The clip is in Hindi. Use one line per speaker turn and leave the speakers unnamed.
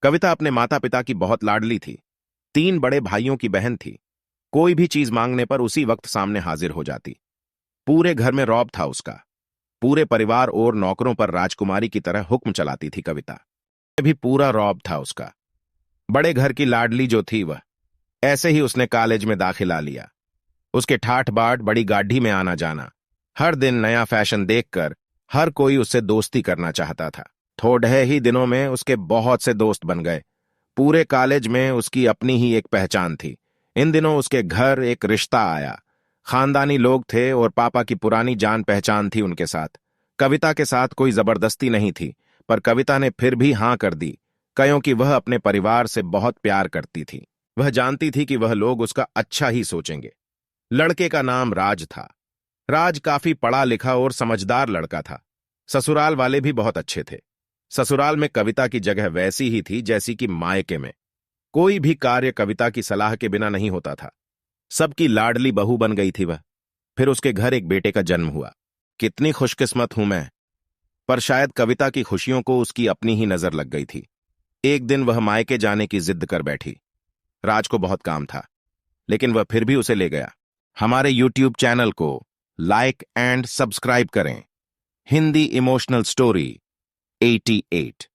कविता अपने माता पिता की बहुत लाडली थी। 3 बड़े भाइयों की बहन थी। कोई भी चीज मांगने पर उसी वक्त सामने हाजिर हो जाती। पूरे घर में रौब था उसका। पूरे परिवार और नौकरों पर राजकुमारी की तरह हुक्म चलाती थी कविता। ये भी पूरा रौब था उसका। बड़े घर की लाडली जो थी वह, ऐसे ही उसने कॉलेज में दाखिला लिया। उसके ठाठ बाट, बड़ी गाड़ी में आना जाना, हर दिन नया फैशन देखकर हर कोई उससे दोस्ती करना चाहता था। थोड़े ही दिनों में उसके बहुत से दोस्त बन गए। पूरे कॉलेज में उसकी अपनी ही एक पहचान थी। इन दिनों उसके घर एक रिश्ता आया। खानदानी लोग थे और पापा की पुरानी जान पहचान थी उनके साथ। कविता के साथ कोई जबरदस्ती नहीं थी, पर कविता ने फिर भी हां कर दी, कयों कि वह अपने परिवार से बहुत प्यार करती थी। वह जानती थी कि वह लोग उसका अच्छा ही सोचेंगे। लड़के का नाम राज था। राज काफी पढ़ा लिखा और समझदार लड़का था। ससुराल वाले भी बहुत अच्छे थे। ससुराल में कविता की जगह वैसी ही थी जैसी कि मायके में। कोई भी कार्य कविता की सलाह के बिना नहीं होता था। सबकी लाडली बहू बन गई थी वह। फिर उसके घर एक बेटे का जन्म हुआ। कितनी खुशकिस्मत हूं मैं। पर शायद कविता की खुशियों को उसकी अपनी ही नजर लग गई थी। एक दिन वह मायके जाने की जिद कर बैठी। राज को बहुत काम था, लेकिन वह फिर भी उसे ले गया। हमारे यूट्यूब चैनल को लाइक एंड सब्सक्राइब करें। Hindi emotional story 88।